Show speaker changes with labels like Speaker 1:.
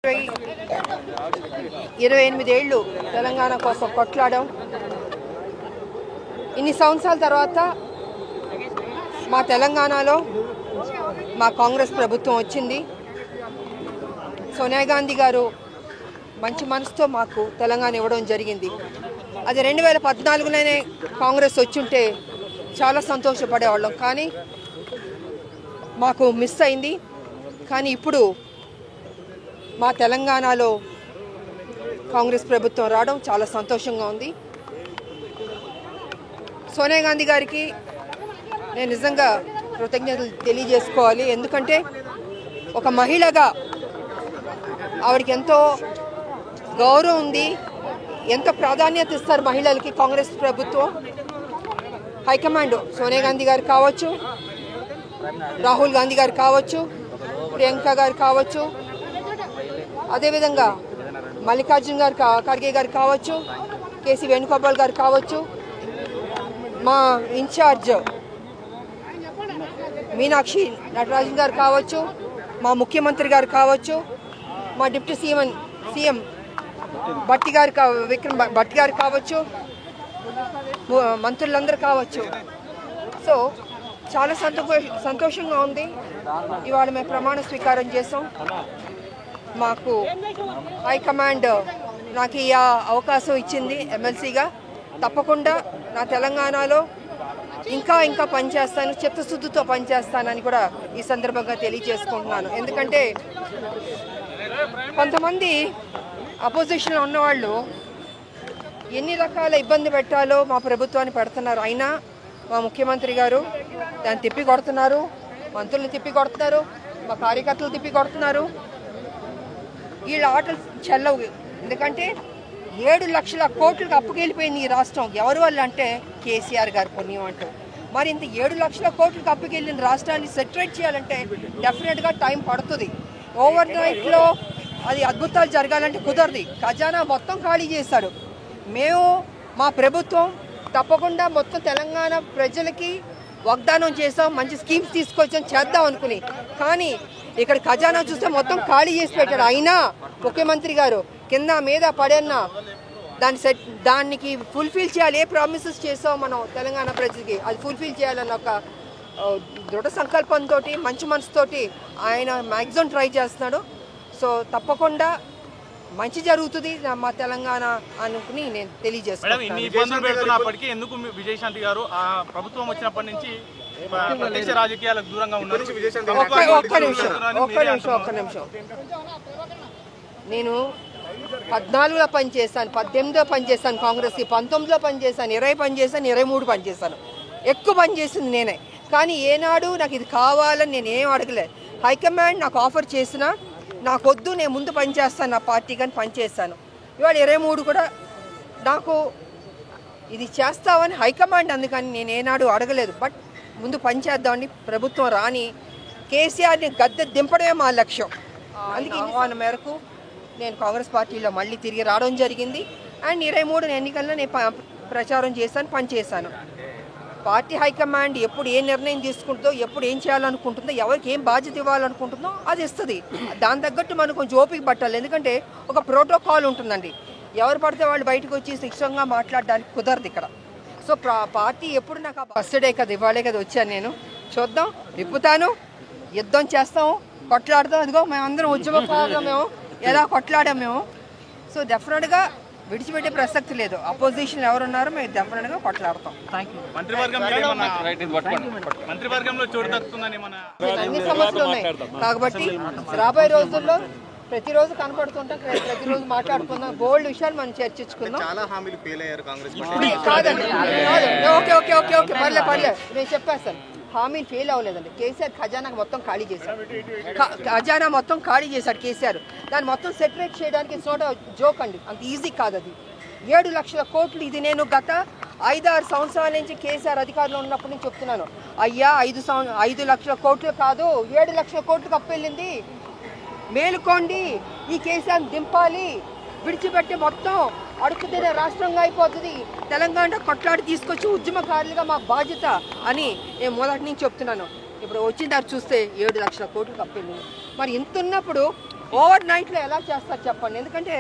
Speaker 1: 28 ఏళ్ళు తెలంగాణ కోసం కొట్లాడాం. ఇన్ని సంవత్సరాల తర్వాత మా తెలంగాణలో మా కాంగ్రెస్ ప్రభుత్వం వచ్చింది. సోనియా గాంధీ గారు మంచి మనసుతో మాకు తెలంగాణ ఇవ్వడం జరిగింది. అది 2014లోనే కాంగ్రెస్ వచ్చుంటే చాలా సంతోషపడేవాళ్ళం, కానీ మాకు మిస్ అయింది. కానీ ఇప్పుడు మా తెలంగాణలో కాంగ్రెస్ ప్రభుత్వం రావడం చాలా సంతోషంగా ఉంది. సోనియా గాంధీ గారికి నేను నిజంగా కృతజ్ఞతలు తెలియజేసుకోవాలి. ఎందుకంటే ఒక మహిళగా ఆవిడకి ఎంతో గౌరవం ఉంది, ఎంతో ప్రాధాన్యత ఇస్తారు మహిళలకి కాంగ్రెస్ ప్రభుత్వం. హైకమాండ్ సోనియా గాంధీ గారు కావచ్చు, రాహుల్ గాంధీ గారు కావచ్చు, ప్రియాంక గారు కావచ్చు, అదేవిధంగా మల్లికార్జున్ గారు ఖర్గే గారు కావచ్చు, కేసీ వేణుగోపాల్ గారు కావచ్చు, మా ఇన్ఛార్జ్ మీనాక్షి నటరాజన్ గారు కావచ్చు, మా ముఖ్యమంత్రి గారు కావచ్చు, మా డిప్యూటీ సీఎం విక్రమ్ భట్టి గారు కావచ్చు, మంత్రులందరూ కావచ్చు. సో చాలా సంతోషంగా ఉంది. ఇవాళ మేము ప్రమాణ స్వీకారం చేసాం. మాకు హైకమాండ్ నాకు ఈ అవకాశం ఇచ్చింది ఎమ్మెల్సీగా. తప్పకుండా నా తెలంగాణలో ఇంకా పనిచేస్తాను, చిత్తశుద్ధితో పనిచేస్తానని కూడా ఈ సందర్భంగా తెలియజేసుకుంటున్నాను. ఎందుకంటే కొంతమంది అపోజిషన్లో ఉన్నవాళ్ళు ఎన్ని రకాల ఇబ్బంది పెట్టాలో మా ప్రభుత్వాన్ని పెడుతున్నారు. అయినా మా ముఖ్యమంత్రి గారు దాన్ని తిప్పి కొడుతున్నారు, మంత్రులు తిప్పి కొడుతున్నారు, మా కార్యకర్తలు తిప్పి కొడుతున్నారు. వీళ్ళ ఆటలు చెల్లవు. ఎందుకంటే 7 లక్షల కోట్లకు అప్పుకెళ్ళిపోయింది ఈ రాష్ట్రం. ఎవరి వల్ల అంటే కేసీఆర్ గారు పుణ్యం అంటూ. మరి ఇంత 7 లక్షల కోట్లకు అప్పుకెళ్ళిన రాష్ట్రాన్ని సెటరేట్ చేయాలంటే డెఫినెట్గా టైం పడుతుంది. ఓవర్ నైట్లో అది అద్భుతాలు జరగాలంటే కుదరదు. ఖజానా మొత్తం ఖాళీ చేశాడు. మేము మా ప్రభుత్వం తప్పకుండా మొత్తం తెలంగాణ ప్రజలకి వాగ్దానం చేసాం, మంచి స్కీమ్స్ తీసుకొచ్చాం, చేద్దాం అనుకుని. కానీ ఇక్కడ ఖజానా చూస్తే మొత్తం ఖాళీ చేసి పెట్టాడు. అయినా ముఖ్యమంత్రి గారు కింద మీద పడన్నా దానికి ఫుల్ఫిల్ చేయాలి. ఏ ప్రామిసెస్ చేసాం మనం తెలంగాణ ప్రజలకి అది ఫుల్ఫిల్ చేయాలన్న ఒక దృఢ సంకల్పంతో, మంచి మనసుతోటి ఆయన మ్యాక్సిమం ట్రై చేస్తున్నాడు. సో తప్పకుండా మంచి జరుగుతుంది మా తెలంగాణ అనుకుని నేను తెలియజేస్తున్నాను.
Speaker 2: ఎందుకు విజయశాంతి గారు ఆ ప్రభుత్వం వచ్చినప్పటి నుంచి ప్రత్యక్ష రాజకీయాలకు దూరంగా ఉన్నారు?
Speaker 1: ఒక్క నిమిషం. నేను 14లో పనిచేశాను, 18లో పనిచేశాను కాంగ్రెస్కి, 19లో పనిచేశాను, 20 పనిచేశాను, 23 పనిచేశాను. ఎక్కువ పనిచేసింది నేనే. కానీ ఏనాడు నాకు ఇది కావాలని నేను ఏం అడగలేదు. హైకమాండ్ నాకు ఆఫర్ చేసినా నాకు వద్దు, నేను ముందు పనిచేస్తాను నా పార్టీ కానీ పనిచేస్తాను. ఇవాళ 23 కూడా నాకు ఇది చేస్తామని హైకమాండ్ అందుకని నేను ఏనాడు అడగలేదు. బట్ ముందు పనిచేద్దామని ప్రభుత్వం రాని కేసీఆర్ని గద్దె దింపడమే మా లక్ష్యం. అందుకే ఆహ్వానం మేరకు నేను కాంగ్రెస్ పార్టీలో మళ్ళీ తిరిగి రావడం జరిగింది. అండ్ 23 ఎన్నికల్లో నేను ప్రచారం చేశాను, పనిచేశాను. పార్టీ హైకమాండ్ ఎప్పుడు ఏ నిర్ణయం తీసుకుంటుందో, ఎప్పుడు ఏం చేయాలనుకుంటుందో, ఎవరికి ఏం బాధ్యత ఇవ్వాలనుకుంటుందో అది ఇస్తుంది. దాని తగ్గట్టు మనం కొంచెం ఓపిక పట్టాలి. ఎందుకంటే ఒక ప్రోటోకాల్ ఉంటుందండి. ఎవరు పడితే వాళ్ళు బయటకు వచ్చి శిక్షంగా మాట్లాడడానికి కుదరదు ఇక్కడ. సో పార్టీ ఎప్పుడు నాకు ఫస్ట్ డే కదా, ఇవాళే కదా వచ్చాను నేను. చూద్దాం, విప్పుతాను, యుద్ధం చేస్తాము, కొట్లాడతాం. అదిగో మేమందరం ఉద్యమకారులు, మేము ఎలా కొట్లాడాం మేము. సో డెఫినెట్గా విడిచిపెట్టే ప్రసక్తి లేదు. అపోజిషన్ ఎవరున్నారో మేము డెఫినెట్గా కొట్లాడతాం. అన్ని సమస్యలు ఉన్నాయి కాబట్టి రాబోయే రోజుల్లో ప్రతిరోజు కనపడుతుంటాం, ప్రతిరోజు మాట్లాడుకుందాం, గోల్డ్ విషయాలు మనం చర్చించుకుందాం. కాదండి, ఓకే పర్లేదు నేను చెప్పేస్తాను. హామీలు ఫెయిల్ అవ్వలేదండి. కేసీఆర్ ఖజానా మొత్తం ఖాళీ చేశాడు. కేసీఆర్ దాన్ని మొత్తం సెటరేట్ చేయడానికి చోట జోక్ అండి, అంత ఈజీ కాదు అది. 7 లక్షల కోట్లు ఇది నేను గత 5-6 సంవత్సరాల నుంచి కేసీఆర్ అధికారంలో ఉన్నప్పటి నుంచి చెప్తున్నాను. అయ్యా 5 లక్షల కోట్లు కాదు, 7 లక్షల కోట్లకు అప్పెళ్ళింది. మేలుకోండి, ఈ కేసీఆర్ని దింపాలి, విడిచిపెట్టి మొత్తం అడుగుతున్న రాష్ట్రంగా అయిపోతుంది. తెలంగాణ కొట్లాడి తీసుకొచ్చి ఉద్యమకారులుగా మా బాధ్యత అని నేను మొదటి నుంచి చెప్తున్నాను. ఇప్పుడు వచ్చిన దాన్ని చూస్తే 7 లక్షల కోట్లు కప్పింది. మరి ఇంత ఉన్నప్పుడు ఓవర్ నైట్లో ఎలా చేస్తారు చెప్పండి. ఎందుకంటే